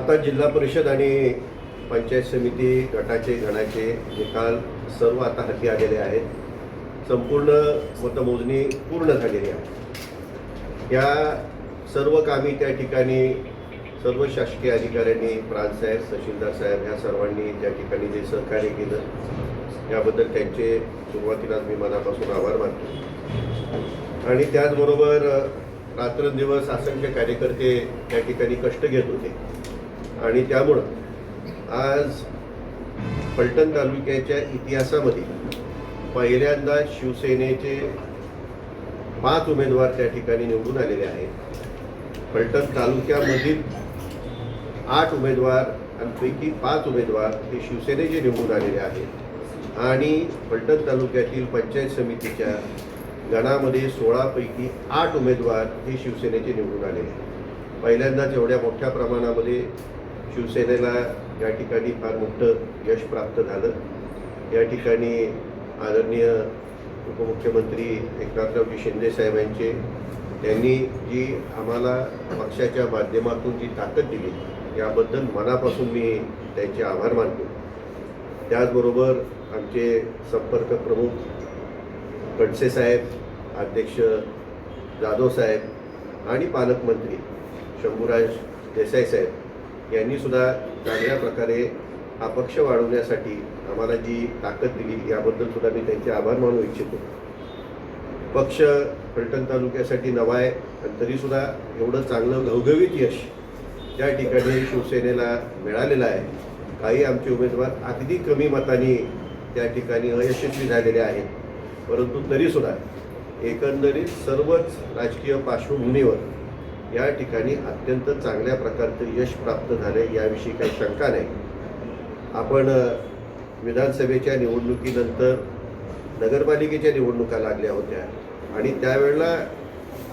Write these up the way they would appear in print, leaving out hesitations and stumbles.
आता जिल्हा परिषद आणि पंचायत समिती गटाचे गणाचे निकाल सर्व आता हाती आलेले आहेत। संपूर्ण मतमोजणी पूर्ण झालेली आहे। या सर्व कामी त्या ठिकाणी सर्व शासकीय अधिकाऱ्यांनी, प्रांतसाहेब, तहसीलदार साहेब या सर्वांनी त्या ठिकाणी जे सहकार्य केलं याबद्दल त्यांचे सुरुवातीलाच मी मनापासून आभार मानतो। आणि त्याचबरोबर रात्रंदिवस असंख्य कार्यकर्ते त्या ठिकाणी कष्ट घेत होते आणि त्यामुळं आज फलटण तालुक्याच्या इतिहासामध्ये पहिल्यांदा शिवसेनेचे 5 उमेदवार त्या ठिकाणी निवडून आलेले आहेत। फलटण तालुक्यामधील 8 उमेदवार आणि पैकी 5 उमेदवार हे शिवसेनेचे निवडून आलेले आहेत आणि फलटण तालुक्यातील पंचायत समितीच्या गणामध्ये 16 पैकी 8 उमेदवार हे शिवसेनेचे निवडून आलेले आहेत। पहिल्यांदाच एवढ्या मोठ्या प्रमाणामध्ये शिवसेनेला या ठिकाणी फार मोठं यश प्राप्त झालं। या ठिकाणी आदरणीय उपमुख्यमंत्री एकनाथरावजी शिंदे साहेबांचे त्यांनी जी आम्हाला पक्षाच्या माध्यमातून जी ताकद दिली याबद्दल मनापासून मी त्यांचे आभार मानतो। त्याचबरोबर आमचे संपर्क प्रमुख खडसे साहेब, अध्यक्ष जाधव साहेब आणि पालकमंत्री शंभूराज देसाई साहेब यांनी सुद्धा चांगल्या प्रकारे हा पक्ष वाढवण्यासाठी आम्हाला जी ताकद दिली याबद्दल सुद्धा मी त्यांचे आभार मानू इच्छितो। पक्ष फलटण तालुक्यासाठी नवा आहे आणि तरीसुद्धा एवढं चांगलं घवघवीत यश त्या ठिकाणी शिवसेनेला मिळालेलं आहे। काही आमचे उमेदवार अगदी कमी मतांनी त्या ठिकाणी अयशस्वी झालेले आहेत, परंतु तरीसुद्धा एकंदरीत सर्वच राजकीय पार्श्वभूमीवर या ठिकाणी अत्यंत चांगल्या प्रकारचं यश प्राप्त झाले याविषयी काही शंका नाही। आपण विधानसभेच्या निवडणुकीनंतर नगरपालिकेच्या निवडणुका लागल्या होत्या आणि त्यावेळेला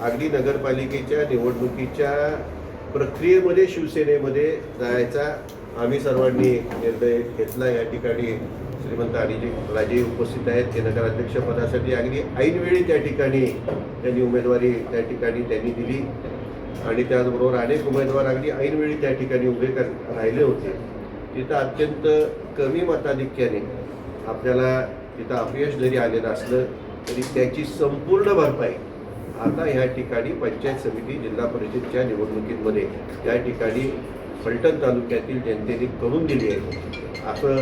अगदी नगरपालिकेच्या निवडणुकीच्या प्रक्रियेमध्ये शिवसेनेमध्ये जायचा आम्ही सर्वांनी निर्णय घेतला। या ठिकाणी श्रीमंत अनिलजी उपस्थित आहेत, ते नगराध्यक्षपदासाठी अगदी ऐनवेळी त्या ठिकाणी त्यांनी उमेदवारी त्या ठिकाणी त्यांनी दिली आणि त्याचबरोबर अनेक उमेदवार अगदी ऐनवेळी त्या ठिकाणी उभे राहिले होते। तिथं अत्यंत कमी मताधिक्याने आपल्याला तिथं अपयश जरी आलेलं असलं तरी त्याची संपूर्ण भरपाई आता या ठिकाणी पंचायत समिती जिल्हा परिषदच्या निवडणुकीमध्ये त्या ठिकाणी फलटण तालुक्यातील जनतेने करून दिली आहे असं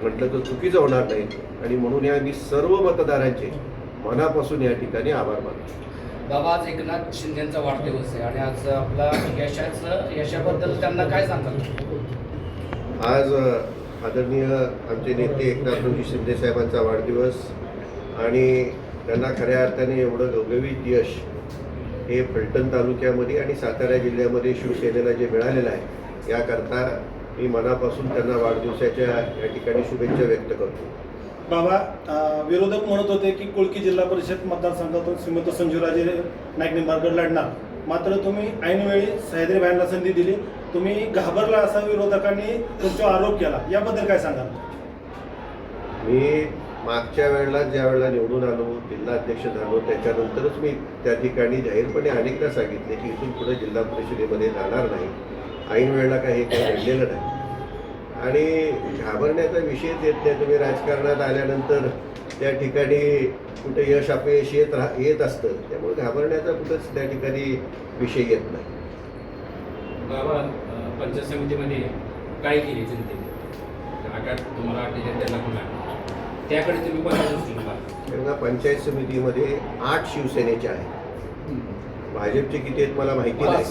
म्हटलं तर चुकीचं होणार नाही आणि म्हणून या मी सर्व मतदारांचे मनापासून या ठिकाणी आभार मानतो। बाबा, आज एकनाथ शिंदेचा वाढदिवस आहे आणि आज आपला यशाबद्दल त्यांना काय सांगाल? आज आदरणीय आमचे नेते एकनाथरावजी शिंदे साहेबांचा वाढदिवस आणि त्यांना खऱ्या अर्थाने एवढं घवघवीत यश हे फलटण तालुक्यामध्ये आणि सातारा जिल्ह्यामध्ये शिवसेनेला जे मिळालेलं आहे याकरता मी मनापासून त्यांना वाढदिवसाच्या या ठिकाणी शुभेच्छा व्यक्त करतो। बाबा, विरोधक म्हणत होते की कुळकी जिल्हा परिषद मतदारसंघातून श्रीमंत संजूराजे नाईक निंबाळकर लढणार, मात्र तुम्ही ऐनवेळी सह्याद्री भाईंना संधी दिली, तुम्ही घाबरला असा विरोधकांनी तुमच्यावर आरोप केला, याबद्दल काय सांगाल? मी मागच्या वेळेला ज्या वेळेला निवडून आलो, जिल्हा अध्यक्ष झालो, त्याच्यानंतरच मी त्या ठिकाणी जाहीरपणे अनेकदा सांगितले की इथून पुढे जिल्हा परिषदेमध्ये जाणार नाही। ऐन वेळेला काही घडलेलं नाही आणि घाबरण्याचा विषयच येत नाही। तुम्ही राजकारणात आल्यानंतर त्या ठिकाणी कुठे यश अपयश येत असतं, त्यामुळे घाबरण्याचा कुठंच त्या ठिकाणी विषय येत नाही। बाबा, पंचायत समितीमध्ये काय केली जनतेने? तुम्हाला त्याकडे तुम्ही तेव्हा पंचायत समितीमध्ये 8 शिवसेनेचे आहेत, भाजपचे किती आहेत मला माहिती नाही,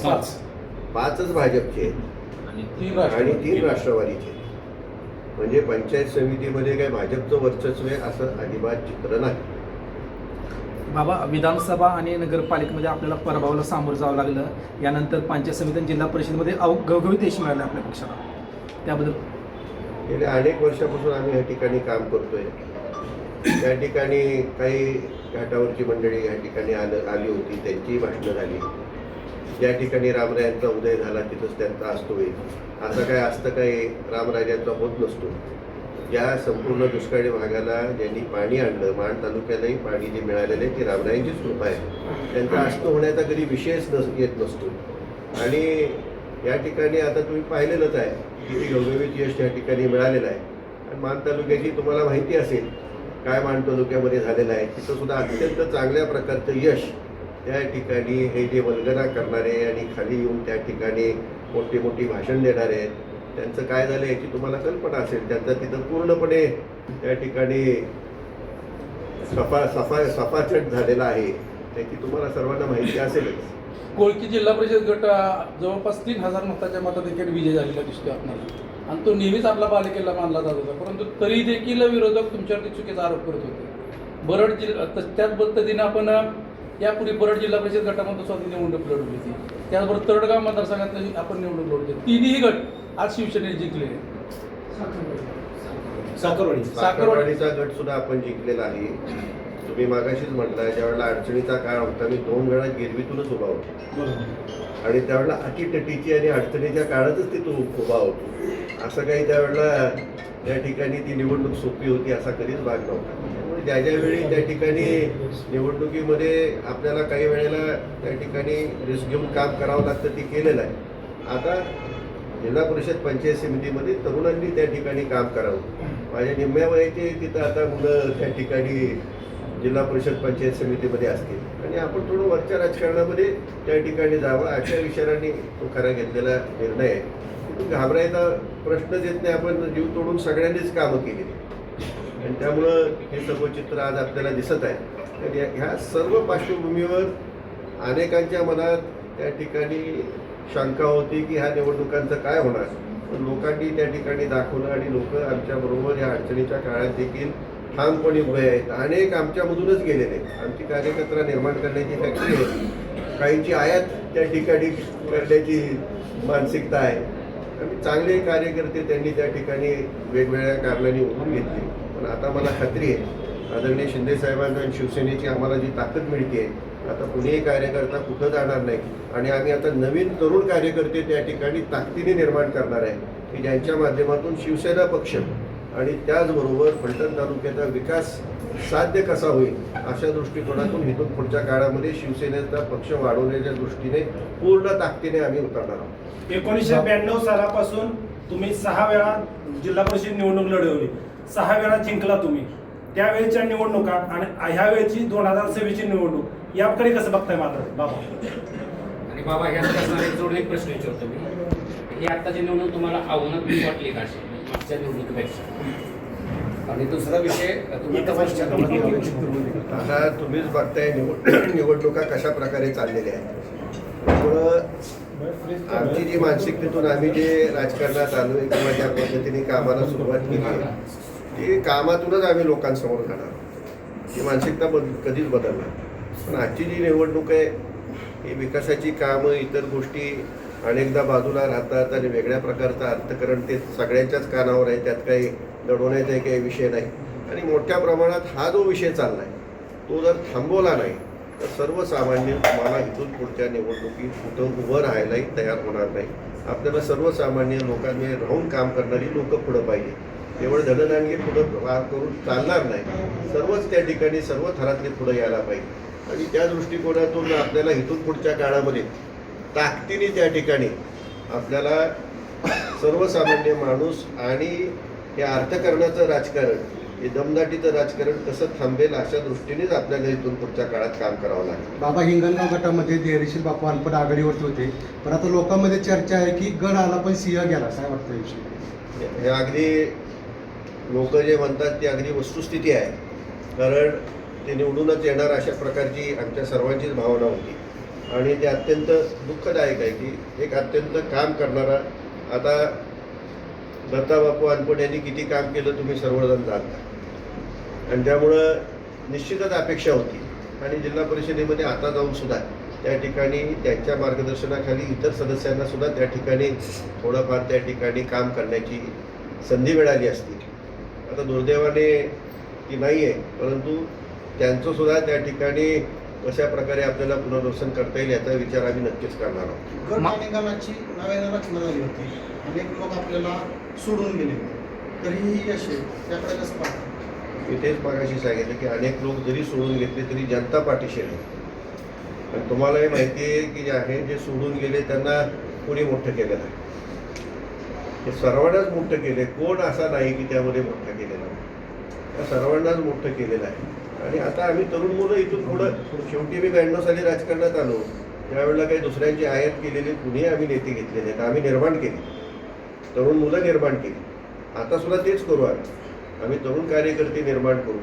5च भाजपचे आहेत आणि 3 राष्ट्रवादीचे। म्हणजे पंचायत समितीमध्ये काय भाजपचं वर्चस्व आहे असं अजिबात चित्र नाही। बाबा, विधानसभा आणि नगरपालिकेमध्ये आपल्याला पराभवाला सामोरं जावं लागलं, यानंतर पंचायत समिती आणि जिल्हा परिषदेमध्ये घवघवीत यश मिळालं आपल्या पक्षाला, त्याबद्दल? गेल्या अनेक वर्षापासून आम्ही या ठिकाणी काम करतोय। या ठिकाणी काही घाटावरची मंडळी या ठिकाणी आली होती, त्यांचीही भाषणं झाली। ज्या ठिकाणी रामरायांचा उदय झाला तिथंच त्यांचा अस्त होईल असं काय असतं, काही रामराजांचा होत नसतो। ज्या संपूर्ण दुष्काळी भागाला ज्यांनी पाणी आणलं, माण तालुक्यालाही पाणी जे मिळालेलं आहे ती रामरायांचीच कृपा आहे। त्यांचा अस्त होण्याचा कधी विषयच येत नसतो आणि या ठिकाणी आता तुम्ही पाहिलेलंच आहे किती घवघवीत यश या ठिकाणी मिळालेलं आहे. आणि मान तालुक्याची तुम्हाला माहिती असेल काय मान तालुक्यामध्ये झालेलं आहे. तिथं सुद्धा अत्यंत चांगल्या प्रकारचं यश त्या ठिकाणी हे जे वल्गना करणारे आणि खाली येऊन त्या ठिकाणी मोठी मोठी भाषण देणारे आहेत, त्यांचं काय झालं याची तुम्हाला कल्पना असेल. त्यांचा तिथं पूर्णपणे त्या ठिकाणी सफाचट झालेला आहे, त्याची तुम्हाला सर्वांना माहिती असेलच. कोळकी जिल्हा परिषद गट जवळपास 3000 मताच्या मताधिक्याने विजय झालेला दिसतोय आपल्याला, आणि तो नेहमीच आपला बालेकिल्ला मानला जात होता. परंतु तरी देखील विरोधक तुमच्यावरती चुकीचा आरोप करत होते. बरड जिल्हा त्याच पद्धतीनं आपण यापूर्वी बरड जिल्हा परिषद गटामध्ये स्वतः निवडणूक लढवली होती. त्याचबरोबर तरडगाव मतदारसंघातली आपण निवडणूक लढवली. तिन्ही गट आज शिवसेनेने जिंकले. साखरवाडीचा गट सुद्धा आपण जिंकलेला आहे. तुम्ही मागाशीच म्हटलं ज्यावेळेला अडचणीचा काळ होता मी 2 वेळा गिरवीतूनच उभा होतो आणि त्यावेळेला अटीतटीची आणि अडचणीच्या काळातच ती तो उभा होतो. असं काही त्यावेळेला त्या ठिकाणी ती निवडणूक सोपी होती असा कधीच भाग नव्हता. त्यामुळे ज्या ज्यावेळी त्या ठिकाणी निवडणुकीमध्ये आपल्याला काही वेळेला त्या ठिकाणी रिस्क घेऊन काम करावं लागतं, ते केलेलं आहे. आता जिल्हा परिषद पंचायत समितीमध्ये तरुणांनी त्या ठिकाणी काम करावं. माझ्या निम्म्या वयाचे तिथं आता मुलं त्या ठिकाणी जिल्हा परिषद पंचायत समितीमध्ये असतील आणि आपण थोडं वरच्या राजकारणामध्ये त्या ठिकाणी जावं अशा विचारांनी तो खरा घेतलेला निर्णय आहे. तिथून घाबरायचा प्रश्नच येत नाही. आपण जीव तोडून सगळ्यांनीच कामं केली आणि त्यामुळं हे सर्व चित्र आज आपल्याला दिसत आहे. तर ह्या सर्व पार्श्वभूमीवर अनेकांच्या मनात त्या ठिकाणी शंका होती की ह्या निवडणुकांचं काय होणार. पण लोकांनी त्या ठिकाणी दाखवलं आणि लोक आमच्याबरोबर या अडचणीच्या काळात देखील ठामपणे उभे आहेत. अनेक आमच्यामधूनच गेलेले. आमची कार्यकर्ता निर्माण करण्याची फॅक्टरी आहे, काहींची आयात त्या ठिकाणी करण्याची मानसिकता आहे. आणि चांगले कार्यकर्ते त्यांनी त्या ठिकाणी वेगवेगळ्या कारणांनी उभून घेतले. पण आता मला खात्री आहे आदरणीय शिंदेसाहेबांना आणि शिवसेनेची आम्हाला जी ताकद मिळते आता कुणीही कार्यकर्ता कुठं जाणार नाही आणि आम्ही आता नवीन तरुण कार्यकर्ते त्या ठिकाणी ताकदीने निर्माण करणार आहे की ज्यांच्या माध्यमातून शिवसेना पक्ष आणि त्याचबरोबर फलटण तालुक्याचा विकास साध्य कसा होईल अशा दृष्टिकोनातून इथून पुढच्या काळामध्ये शिवसेनेचा पक्ष वाढवण्याच्या दृष्टीने पूर्ण ताकदीने आम्ही उतरणार आहोत. 1992 सालापासून तुम्ही 6 वेळा जिल्हा परिषद निवडणूक लढवली, 6 वेळा जिंकला तुम्ही. त्यावेळेच्या निवडणुका आणि ह्या वेळेची 2026ची निवडणूक याकडे कसं बघताय मात्र बाबा? आणि बाबा ह्यात असणारे जोडून एक प्रश्न विचारतो मी. ही आत्ताची निवडणूक तुम्हाला आव्हानात्मक वाटली का अशी मागच्या निवडणुकीपेक्षा? आणि दुसरा विषय तुम्ही आता तुम्हीच बघताय निवडणुका कशा प्रकारे चाललेल्या आहेत. त्यामुळं आमची जी मानसिकतेतून आम्ही जे राजकारणात आलो आहे किंवा ज्या पद्धतीने कामाला सुरुवात केली आहे ती कामातूनच आम्ही लोकांसमोर जाणार. ही मानसिकता कधीच बदलणार. पण आजची जी निवडणूक आहे ही विकासाची कामं इतर गोष्टी अनेकदा बाजूला राहतात आणि वेगळ्या प्रकारचं अर्थकारण ते सगळ्यांच्याच कानावर आहे. त्यात काही दडवण्याचा काही विषय नाही. आणि मोठ्या प्रमाणात हा जो विषय चालला आहे तो जर थांबवला नाही तर सर्वसामान्य तुम्हाला इथून पुढच्या निवडणुकीत कुठं उभं राहायलाही तयार होणार नाही. आपल्याला सर्वसामान्य लोकांनी राहून काम करणारी लोकं पुढं पाहिजे. केवळ धनदानगी पुढं वार करून चालणार नाही. सर्वच त्या ठिकाणी सर्व थरातले पुढं यायला पाहिजे आणि त्या दृष्टिकोनातून आपल्याला इथून पुढच्या काळामध्ये ताकदीने त्या ठिकाणी आपल्याला सर्वसामान्य माणूस आणि हे अर्थकारणाचं राजकारण हे दमदाटीचं राजकारण कसं थांबेल अशा दृष्टीनेच आपल्याला इथून पुढच्या काळात काम करावं लागेल. बाबा हिंगणगाव गटामध्ये धैर्यशील बापू अनपड आघाडीवरती होते, पण आता लोकांमध्ये चर्चा आहे की गड आला पण सिंह गेला. काय वाटतं याविषयी? हे अगदी लोक जे म्हणतात ती अगदी वस्तुस्थिती आहे. कारण ते निवडूनच येणार अशा प्रकारची आमच्या सर्वांचीच भावना होती आणि ते अत्यंत दुःखदायक आहे की एक अत्यंत काम करणारा आता दत्ताबापू अनपड यांनी किती काम केलं तुम्ही सर्वजण जाणता आणि त्यामुळं निश्चितच अपेक्षा होती. आणि जिल्हा परिषदेमध्ये आता जाऊन सुद्धा त्या ठिकाणी त्यांच्या मार्गदर्शनाखाली इतर सदस्यांना सुद्धा त्या ठिकाणी थोडंफार त्या ठिकाणी काम करण्याची संधी मिळाली असती. आता दुर्दैवाने ती नाही आहे, परंतु त्यांचं सुद्धा त्या ठिकाणी कशा प्रकारे आपल्याला पुनर्वसन करता येईल याचा विचार आम्ही नक्कीच करणार आहोत. गट निकालाची नव्याने रचना झाली होती, अनेक लोक आपल्याला सोडून गेले, तरीही यश आहे. त्याकडे कसं पाहतो? मी तेच मागाशी सांगितलं की अनेक लोक जरी सोडून घेतले तरी जनता पाठीशी आहे. आणि तुम्हालाही माहिती आहे की जे आहे जे सोडून गेले त्यांना कोणी मोठं केलेलं आहे. हे सर्वांनाच मोठं केलं आहे. कोण असा नाही की त्यामध्ये मोठं केलेलं आहे. त्या सर्वांनाच मोठं केलेलं आहे. आणि आता आम्ही तरुण मुलं इथून थोडं, शेवटी मी 92 साली राजकारणात आलो त्यावेळेला काही दुसऱ्यांची आयात केलेली कुणी आम्ही नेते घेतलेले आहेत. आम्ही निर्माण केली, तरुण मुलं निर्माण केली. आता सुद्धा तेच करू. आम्ही तरुण कार्यकर्ते निर्माण करू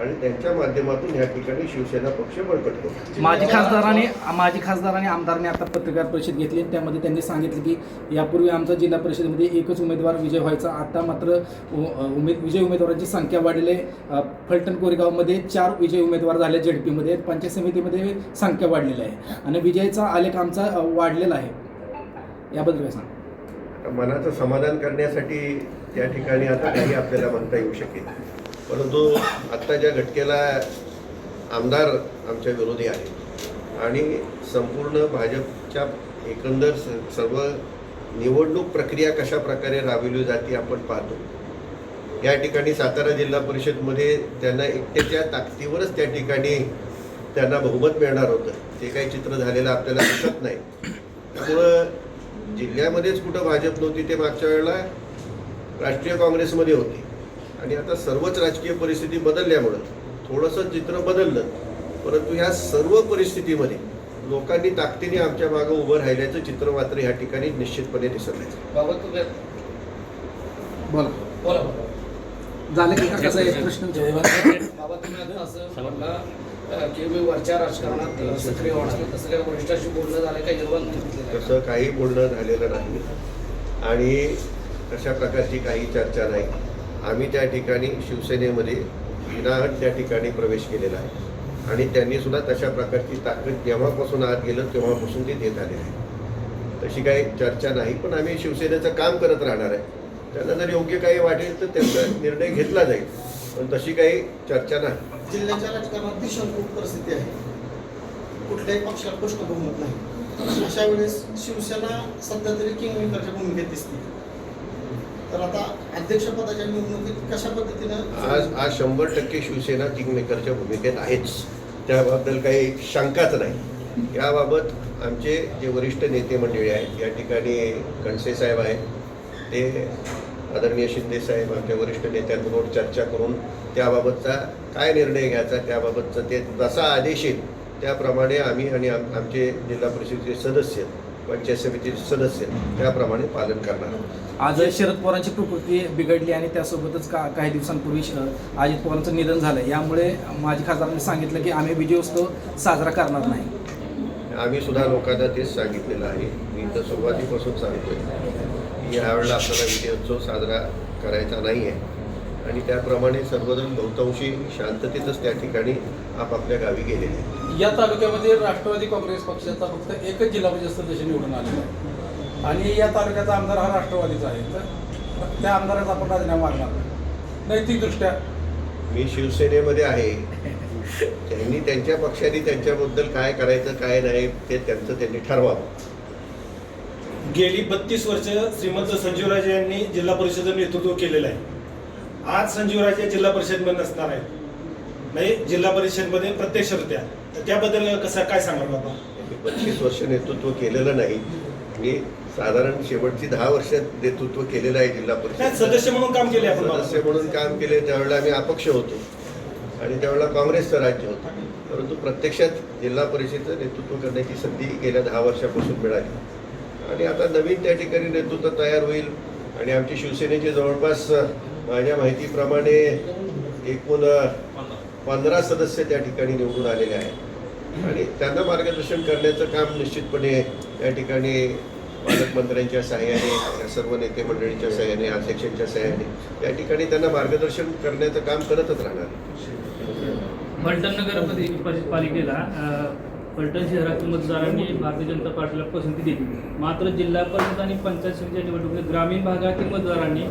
आणि त्यांच्या माध्यमातून या ठिकाणी शिवसेना पक्ष बळकट करू. माजी खासदारांनी आमदारांनी आता पत्रकार परिषद घेतली. त्यामध्ये त्यांनी सांगितलं की यापूर्वी आमचा जिल्हा परिषदेमध्ये एकच उमेदवार विजय व्हायचा, आता मात्र विजय उमेदवारांची संख्या वाढलेली आहे. फलटण कोरेगावमध्ये 4 विजय उमेदवार झाले, झेडपीमध्ये पंचायत समितीमध्ये संख्या वाढलेली आहे आणि विजयाचा आलेख आमचा वाढलेला आहे. याबद्दल काय सांगा? मनाचं समाधान करण्यासाठी त्या ठिकाणी आता काही आपल्याला म्हणता येऊ शकेल, परंतु आत्ताच्या घटकेला आमदार आमच्या विरोधी आहेत आणि संपूर्ण भाजपच्या एकंदर सर्व निवडणूक प्रक्रिया कशा प्रकारे राबविली जाते आपण पाहतो. या ठिकाणी सातारा जिल्हा परिषदमध्ये त्यांना एकट्याच्या ताकदीवरच त्या ठिकाणी त्यांना बहुमत मिळणार होतं. ते काही चित्र झालेलं आपल्याला दिसत नाही. त्यामुळं जिल्ह्यामध्येच कुठं भाजप नव्हती, ते मागच्या वेळेला राष्ट्रीय काँग्रेसमध्ये होती. आणि आता सर्वच राजकीय परिस्थिती बदलल्यामुळं थोडंसं चित्र बदललं, परंतु ह्या सर्व परिस्थितीमध्ये लोकांनी ताकदीने आमच्या मागं उभं राहिल्याचं चित्र मात्र ह्या ठिकाणी निश्चितपणे दिसत आहे. बाबा तुम्ही बोला बोला झालं की कसं आहे प्रश्न बाबा तुम्ही आता असं म्हटलं की मी वरच्या राजकारणात सक्रिय होणार, तसं काही वरिष्ठांशी बोलणं झालं काही निर्बंध तसं काही बोलणं झालेलं नाही आणि तशा प्रकारची काही चर्चा नाही. आम्ही त्या ठिकाणी शिवसेनेमध्ये विनाहट त्या ठिकाणी प्रवेश केलेला आहे आणि त्यांनी सुद्धा तशा प्रकारची ताकद जेव्हापासून आत गेलं तेव्हापासून ते देत आले आहे. तशी काही चर्चा नाही, पण आम्ही शिवसेनेचं काम करत राहणार आहे. त्यांना जर योग्य काही वाटेल तर त्यांचा निर्णय घेतला जाईल, पण तशी काही चर्चा नाही. जिल्ह्याच्या राजकारणात दिशाभूल परिस्थिती आहे, कुठल्याही पक्षाला प्रश्न बहुमत नाही. अशा वेळेस शिवसेना सध्या तरी किंगमेकरच्या भूमिकेत दिसते. तर आता अध्यक्षपदाच्या निवडणुकीत कशा पद्धतीनं आज 100% शिवसेना किंगमेकरच्या भूमिकेत आहेच, त्याबद्दल काही शंकाच नाही. याबाबत आमचे जे वरिष्ठ नेते मंडळी आहेत, या ठिकाणी कणसे साहेब आहेत, ते आदरणीय शिंदे साहेब आमच्या वरिष्ठ नेत्यांबरोबर चर्चा करून त्याबाबतचा काय निर्णय घ्यायचा त्याबाबतचं ते जसा आदेश येईल त्याप्रमाणे आम्ही आणि आमचे जिल्हा परिषदेचे सदस्य, पंचायत समितीचे सदस्य त्याप्रमाणे पालन करणार आहोत. आज शरद पवारांची प्रकृती बिघडली आणि त्यासोबतच काही दिवसांपूर्वी अजित पवारांचं निधन झालं. यामुळे माजी खासदारांनी सांगितलं की आम्ही विजयोत्सव साजरा करणार नाही. आम्ही सुद्धा लोकांना तेच सांगितलेलं आहे. मी तर सुरुवातीपासून सांगतोय की यावेळेला आपल्याला विजयोत्सव साजरा करायचा नाही आहे आणि त्याप्रमाणे सर्वजण बहुतांशी शांततेतच त्या ठिकाणी आपापल्या गावी गेलेले आहेत. या तालुक्यामध्ये राष्ट्रवादी काँग्रेस पक्षाचा फक्त एकच जिल्हा परिषद सदस्य निवडून आलेला आहे आणि या तालुक्याचा आमदार हा राष्ट्रवादीचा आहे. तर त्या आमदाराचा आपण राजीनामा मागणार नैतिकदृष्ट्या. मी शिवसेनेमध्ये आहे. त्यांनी त्यांच्या पक्षाने त्यांच्याबद्दल काय करायचं काय नाही ते त्यांनी ठरवावं. गेली 32 वर्ष श्रीमंत संजीवराजे यांनी जिल्हा परिषद नेतृत्व केलेलं आहे. आज संजीवराजे जिल्हा परिषदमध्ये नसणार आहेत, नाही जिल्हा परिषदमध्ये प्रत्यक्षरित्या, तर त्याबद्दल कसं काय सांगाल बाबा? 25 वर्ष नेतृत्व केलेलं नाही. मी साधारण शेवटची 10 वर्ष नेतृत्व केलेलं आहे जिल्हा परिषद. सदस्य म्हणून काम केले आपण. सदस्य म्हणून काम केले. त्यावेळेला आम्ही अपक्ष होतो आणि त्यावेळेला काँग्रेसचं राज्य होतं, परंतु प्रत्यक्षात जिल्हा परिषदेचं नेतृत्व करण्याची संधी गेल्या 10 वर्षापासून मिळाली आणि आता नवीन त्या ठिकाणी नेतृत्व तयार होईल आणि आमची शिवसेनेचे जवळपास माझ्या माहितीप्रमाणे एकूण 15 सदस्य त्या ठिकाणी निवडून आलेले आहेत आणि त्यांना मार्गदर्शन करण्याचं काम निश्चितपणे या ठिकाणी पालकमंत्र्यांच्या सहाय्याने, या सर्व नेते मंडळींच्या सहाय्याने, अध्यक्षांच्या सहाय्याने या ठिकाणी त्यांना मार्गदर्शन करण्याचं काम करतच राहणार. फलटण नगर पालिकेला फलटण शहरातील मतदारांनी भारतीय जनता पार्टीला पसंती दिली, मात्र जिल्हा परिषद आणि पंचायत समितीच्या निवडणुकीत ग्रामीण भागातील मतदारांनी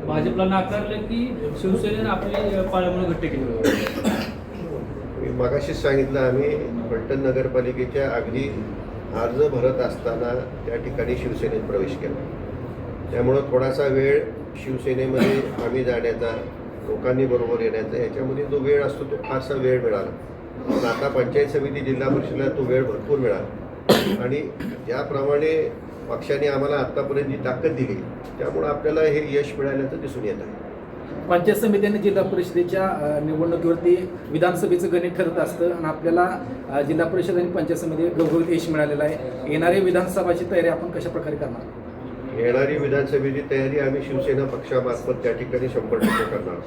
भाजपला नाकारलं की शिवसेनेनं आपली पाळंमुळं घट्ट केली. मी मगाशीच सांगितलं, आम्ही फलटण नगरपालिकेच्या अगदी अर्ज भरत असताना त्या ठिकाणी शिवसेनेत प्रवेश केला. त्यामुळं थोडासा वेळ शिवसेनेमध्ये आम्ही जाण्याचा, लोकांनी बरोबर येण्याचा, याच्यामध्ये जो वेळ असतो तो फारसा वेळ मिळाला. पण आता पंचायत समिती जिल्हा परिषदेला तो वेळ भरपूर मिळाला आणि ज्याप्रमाणे पक्षाने आम्हाला आत्तापर्यंत जी ताकद दिली त्यामुळे आपल्याला हे यश मिळाल्याचं दिसून येत आहे. पंचायत समित्याने जिल्हा परिषदेच्या निवडणुकीवरती विधानसभेचं गणित ठरत असतं आणि आपल्याला जिल्हा परिषद आणि पंचायत समिती घवघवीत यश मिळालेलं आहे. येणारी विधानसभाची तयारी आपण कशा प्रकारे करणार? येणारी विधानसभेची तयारी आम्ही शिवसेना पक्षामार्फत त्या ठिकाणी 100% करणार.